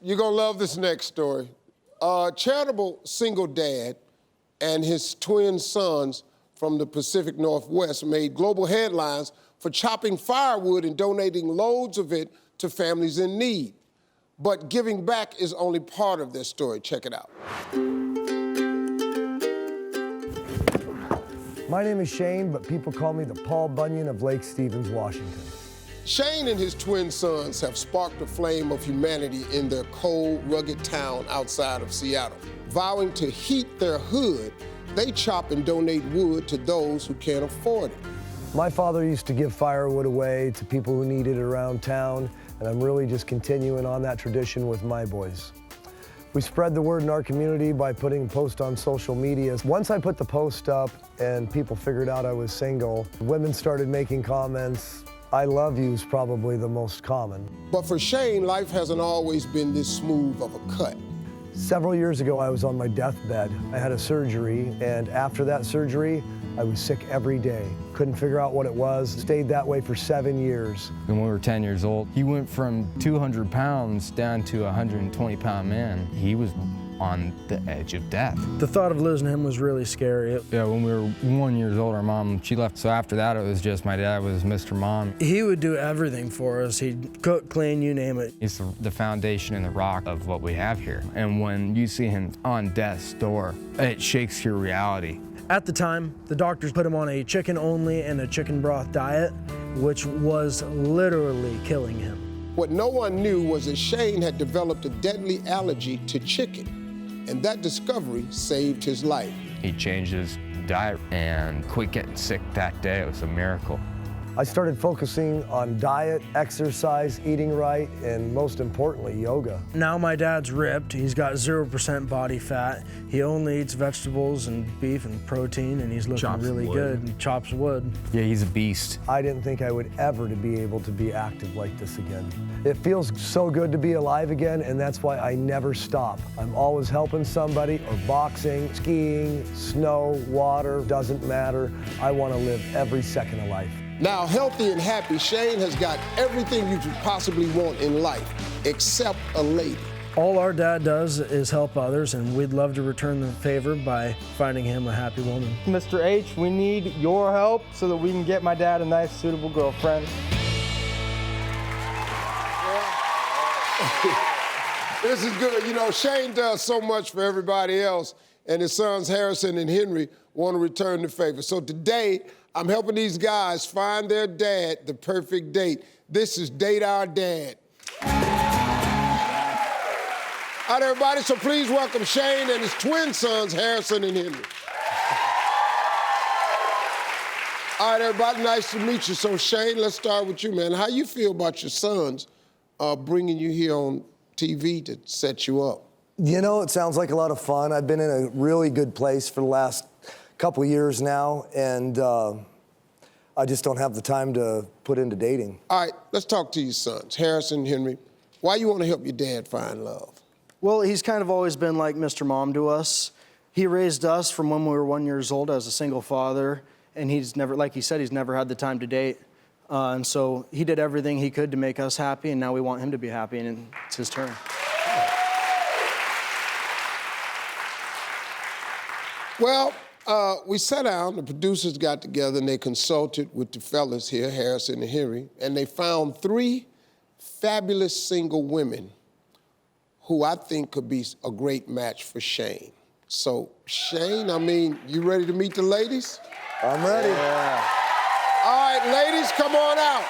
You're gonna love this next story. A charitable single dad and his twin sons from the Pacific Northwest made global headlines for chopping firewood and donating loads of it to families in need. But giving back is only part of their story. Check it out. My name is Shane, but people call me the Paul Bunyan of Lake Stevens, Washington. Shane and his twin sons have sparked a flame of humanity in their cold, rugged town outside of Seattle. Vowing to heat their hood, they chop and donate wood to those who can't afford it. My father used to give firewood away to people who needed it around town, and I'm really just continuing on that tradition with my boys. We spread the word in our community by putting a post on social media. Once I put the post up and people figured out I was single, women started making comments. I love you is probably the most common. But for Shane, life hasn't always been this smooth of a cut. Several years ago, I was on my deathbed. I had a surgery, and after that surgery, I was sick every day. Couldn't figure out what it was. Stayed that way for 7 years. When we were 10 years old, he went from 200 pounds down to a 120-pound man. He was on the edge of death. The thought of losing him was really scary. Yeah, when we were 1 year old, our mom, she left. So after that, it was just my dad was Mr. Mom. He would do everything for us. He'd cook, clean, you name it. He's the foundation and the rock of what we have here. And when you see him on death's door, it shakes your reality. At the time, the doctors put him on a chicken only and a chicken broth diet, which was literally killing him. What no one knew was that Shane had developed a deadly allergy to chicken, and that discovery saved his life. He changed his diet and quit getting sick that day. It was a miracle. I started focusing on diet, exercise, eating right, and most importantly, yoga. Now my dad's ripped. He's got 0% body fat. He only eats vegetables and beef and protein, and he's looking really good and chops wood. Yeah, he's a beast. I didn't think I would ever to be able to be active like this again. It feels so good to be alive again, and that's why I never stop. I'm always helping somebody, or boxing, skiing, snow, water, doesn't matter. I want to live every second of life. Now, healthy and happy, Shane has got everything you could possibly want in life, except a lady. All our dad does is help others, and we'd love to return the favor by finding him a happy woman. Mr. H, we need your help so that we can get my dad a nice, suitable girlfriend. This is good. You know, Shane does so much for everybody else, and his sons Harrison and Henry want to return the favor. So today, I'm helping these guys find their dad the perfect date. This is Date Our Dad. All right, everybody, so please welcome Shane and his twin sons, Harrison and Henry. All right, everybody, nice to meet you. So, Shane, let's start with you, man. How you feel about your sons bringing you here on TV to set you up? You know, it sounds like a lot of fun. I've been in a really good place for the last couple years now, and I just don't have the time to put into dating. All right, let's talk to your sons, Harrison and Henry. Why you want to help your dad find love? Well, he's kind of always been like Mr. Mom to us. He raised us from when we were 1 year old as a single father, and he's never, like he said, he's never had the time to date. And so he did everything he could to make us happy, and now we want him to be happy, and it's his turn. Well, we sat down, the producers got together, and they consulted with the fellas here, Harrison and Henry, and they found 3 fabulous single women who I think could be a great match for Shane. So, Shane, I mean, you ready to meet the ladies? I'm ready. Yeah. All right, ladies, come on out.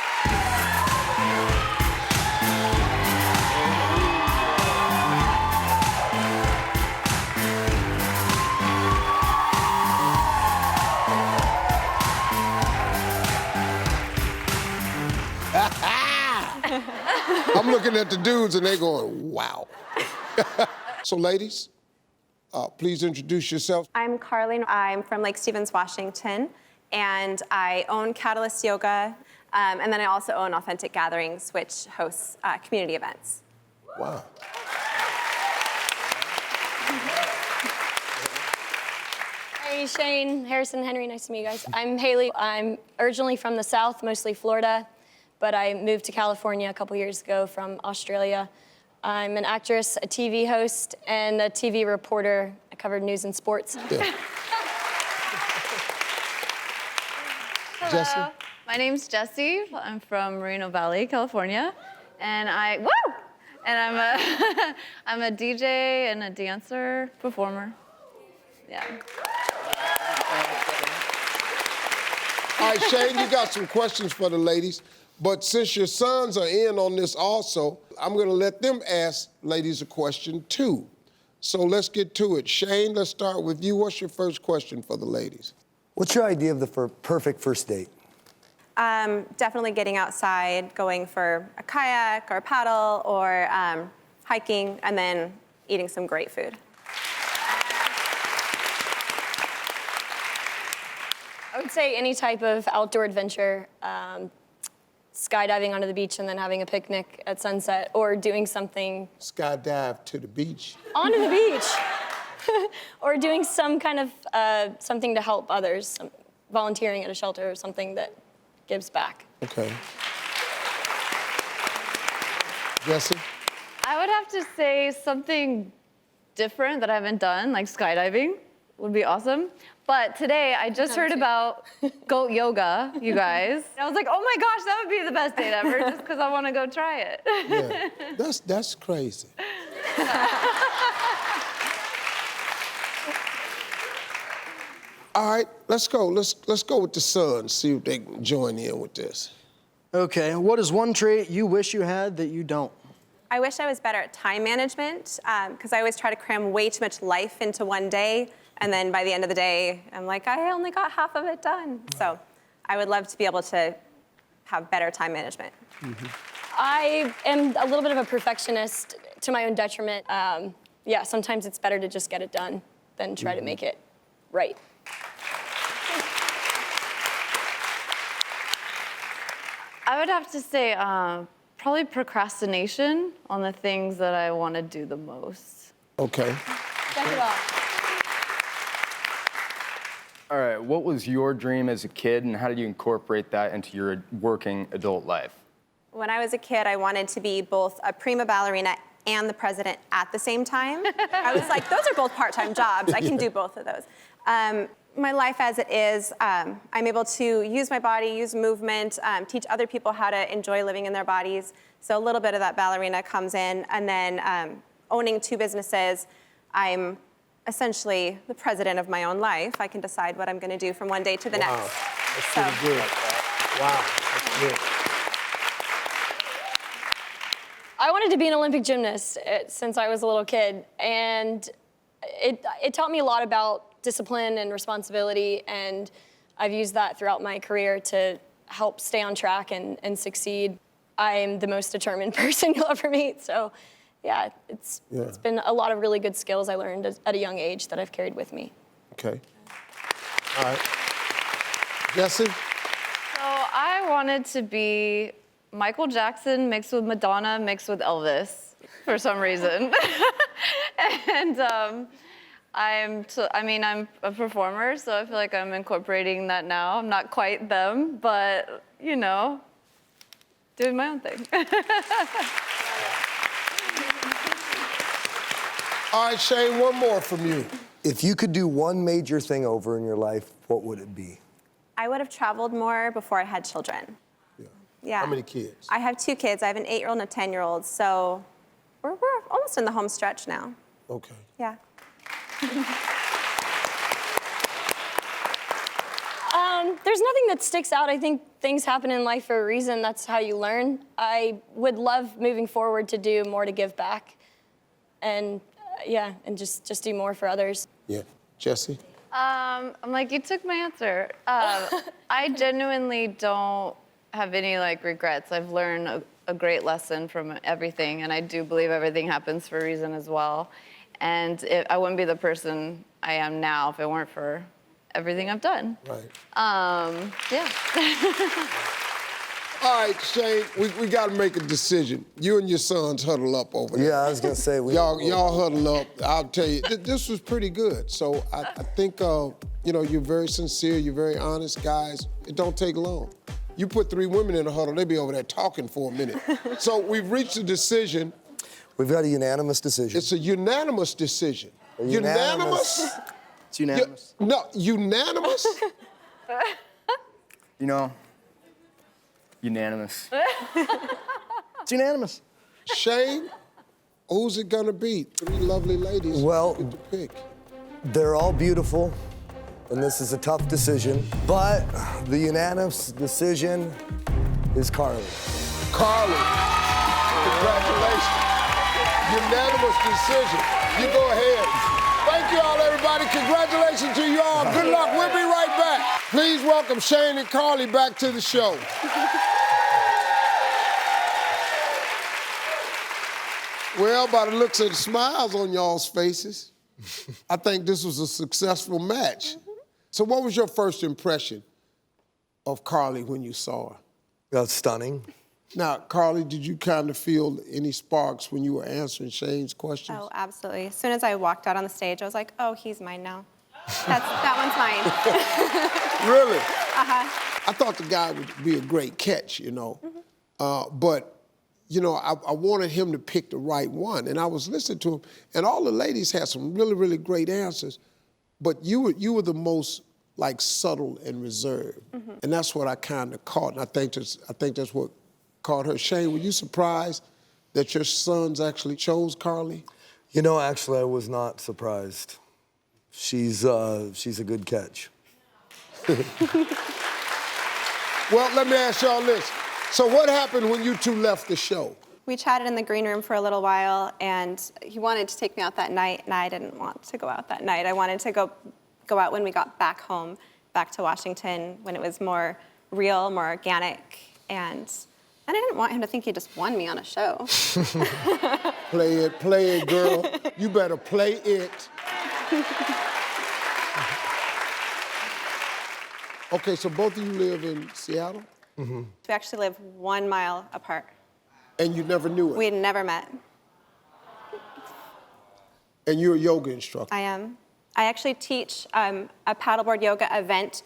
I'm looking at the dudes and they going, wow. So ladies, please introduce yourself. I'm Carly. I'm from Lake Stevens, Washington, and I own Catalyst Yoga, and then I also own Authentic Gatherings, which hosts community events. Wow. Hey, Shane, Harrison, Henry, nice to meet you guys. I'm Haley. I'm originally from the South, mostly Florida, but I moved to California a couple years ago from Australia. I'm an actress, a TV host, and a TV reporter. I covered news and sports. Yeah. Jesse? My name's Jessie. I'm from Moreno Valley, California, and I'm a DJ and a dancer, performer. Yeah. All right, Shane, you got some questions for the ladies, but since your sons are in on this also, I'm gonna let them ask ladies a question too. So let's get to it. Shane, let's start with you. What's your first question for the ladies? What's your idea of the perfect first date? Definitely getting outside, going for a kayak or a paddle or hiking, and then eating some great food. I would say any type of outdoor adventure, skydiving onto the beach and then having a picnic at sunset, or doing something Skydive to the beach. onto the beach, or doing some kind of something to help others, volunteering at a shelter or something that gives back. Okay. Jesse? I would have to say something different that I haven't done, like skydiving would be awesome. But today, I just heard about goat yoga, you guys. And I was like, oh my gosh, that would be the best date ever, just because I want to go try it. Yeah, that's crazy. All right, let's go. Let's go with the sons, see if they can join in with this. Okay, what is one trait you wish you had that you don't? I wish I was better at time management, because I always try to cram way too much life into one day, and then by the end of the day, I'm like, I only got half of it done. So I would love to be able to have better time management. Mm-hmm. I am a little bit of a perfectionist to my own detriment. Yeah, sometimes it's better to just get it done than try to make it right. I would have to say probably procrastination on the things that I want to do the most. Okay. Check it off. All right, what was your dream as a kid, and how did you incorporate that into your working adult life? When I was a kid, I wanted to be both a prima ballerina and the president at the same time. I was like, those are both part-time jobs. I can do both of those. My life as it is, I'm able to use my body, use movement, teach other people how to enjoy living in their bodies. So a little bit of that ballerina comes in. And then owning 2 businesses, I'm essentially the president of my own life. I can decide what I'm going to do from one day to the next. That's pretty good. Wow, that's good. I wanted to be an Olympic gymnast since I was a little kid, and it taught me a lot about discipline and responsibility, and I've used that throughout my career to help stay on track and succeed. I'm the most determined person you'll ever meet, so yeah, it's been a lot of really good skills I learned at a young age that I've carried with me. Okay. All right. Jesse? So I wanted to be Michael Jackson mixed with Madonna mixed with Elvis for some reason. And I'm a performer, so I feel like I'm incorporating that now. I'm not quite them, but, you know, doing my own thing. All right, Shane, one more from you. If you could do one major thing over in your life, what would it be? I would have traveled more before I had children. Yeah. How many kids? I have 2 kids. I have an 8-year-old and a 10-year-old, so we're almost in the home stretch now. Okay. Yeah. There's nothing that sticks out. I think things happen in life for a reason. That's how you learn. I would love moving forward to do more to give back, and yeah, and just do more for others. Yeah. Jesse? I'm like, you took my answer. I genuinely don't have any regrets. I've learned a great lesson from everything, and I do believe everything happens for a reason as well. And I wouldn't be the person I am now if it weren't for everything I've done. Right. Yeah. All right, Shane, we got to make a decision. You and your sons huddle up over there. Yeah, I was gonna say Y'all huddle up. I'll tell you, this was pretty good. So I think you're very sincere. You're very honest, guys. It don't take long. You put 3 women in a huddle, they'll be over there talking for a minute. So we've reached a decision. We've got a unanimous decision. It's a unanimous decision. Unanimous? It's unanimous. No, unanimous? You know, unanimous. It's unanimous. Shane, who's it gonna be? 3 lovely ladies. Well, Get to pick. they're all beautiful, and this is a tough decision, but the unanimous decision is Carly. Carly, congratulations. Unanimous decision. You go ahead. Thank you all, everybody. Congratulations to you all. Good luck. We'll be right back. Please welcome Shane and Carly back to the show. Well, by the looks of the smiles on y'all's faces, I think this was a successful match. So what was your first impression of Carly when you saw her? That's stunning. Now, Carly, did you kind of feel any sparks when you were answering Shane's questions? Oh, absolutely. As soon as I walked out on the stage, I was like, oh, he's mine now. That one's mine. Really? I thought the guy would be a great catch, you know. But, you know, I wanted him to pick the right one. And I was listening to him, and all the ladies had some really, really great answers. But you were the most, like, subtle and reserved. And that's what I kind of caught. And I think that's what caught her. Shane, were you surprised that your sons actually chose Carly? You know, actually, I was not surprised. She's a good catch. Well, let me ask y'all this. So what happened when you two left the show? We chatted in the green room for a little while, and he wanted to take me out that night, and I didn't want to go out that night. I wanted to go out when we got back home, back to Washington, when it was more real, more organic, and I didn't want him to think he just won me on a show. Play it, girl. You better play it. Okay, so both of you live in Seattle? We actually live 1 mile apart. And you never knew it? We had never met. And you're a yoga instructor? I am. I actually teach a paddleboard yoga event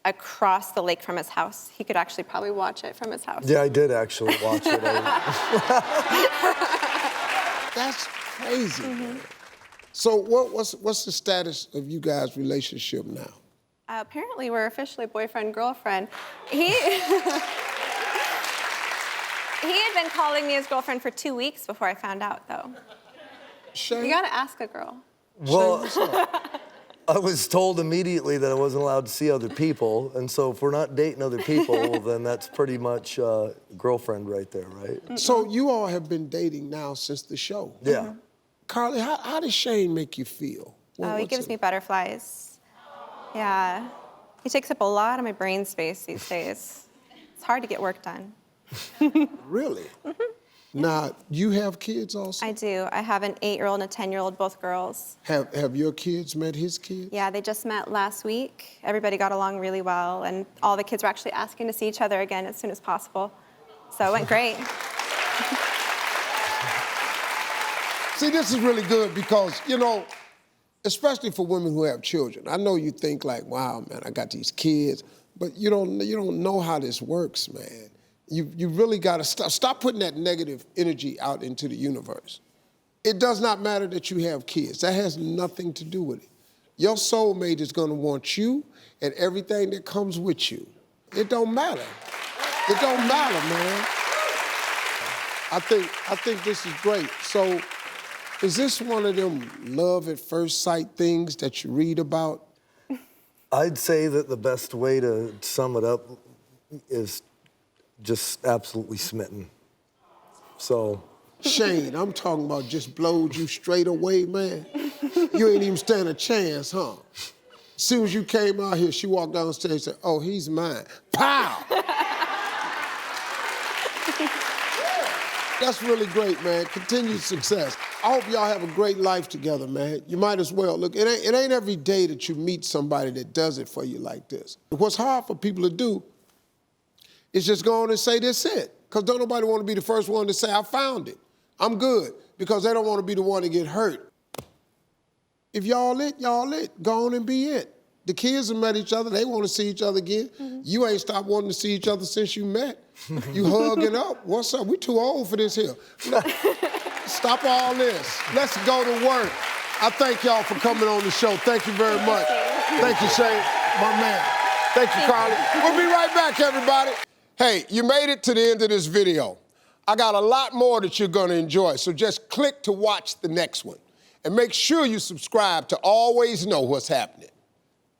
across the lake from his house. He could actually probably watch it from his house. Yeah, I did actually watch it. That's crazy, man. So what's the status of you guys' relationship now? Apparently, we're officially boyfriend-girlfriend. He had been calling me his girlfriend for 2 weeks before I found out, though. Shane? You gotta ask a girl. Well, I was told immediately that I wasn't allowed to see other people, and so if we're not dating other people, well, then that's pretty much girlfriend right there, right? So you all have been dating now since the show? Yeah. Carly, how does Shane make you feel? He gives me butterflies. Yeah. He takes up a lot of my brain space these days. It's hard to get work done. Really? Now, you have kids also? I do. I have an 8-year-old and a 10-year-old, both girls. Have your kids met his kids? Yeah, they just met last week. Everybody got along really well, and all the kids were actually asking to see each other again as soon as possible. So it went great. See, this is really good because, you know, especially for women who have children. I know you think like, wow, man, I got these kids, but you don't know how this works, man. You really gotta stop putting that negative energy out into the universe. It does not matter that you have kids. That has nothing to do with it. Your soulmate is gonna want you and everything that comes with you. It don't matter. It don't matter, man. I think this is great. So, is this one of them love at first sight things that you read about? I'd say that the best way to sum it up is just absolutely smitten. So. Shane, I'm talking about just blowed you straight away, man. You ain't even stand a chance, huh? As soon as you came out here, she walked down the stage and said, oh, he's mine. Pow! That's really great, man. Continued success. I hope y'all have a great life together, man. You might as well. Look, it ain't every day that you meet somebody that does it for you like this. What's hard for people to do is just go on and say, that's it. Because don't nobody want to be the first one to say, I found it. I'm good. Because they don't want to be the one to get hurt. If y'all lit, y'all lit. Go on and be it. The kids have met each other. They want to see each other again. You ain't stopped wanting to see each other since you met. You hugging up. What's up? We too old for this here. Stop all this. Let's go to work. I thank y'all for coming on the show. Thank you very much. Thank you, Shane, my man. Thank you, Carly. We'll be right back, everybody. Hey, you made it to the end of this video. I got a lot more that you're gonna enjoy, so just click to watch the next one. And make sure you subscribe to always know what's happening.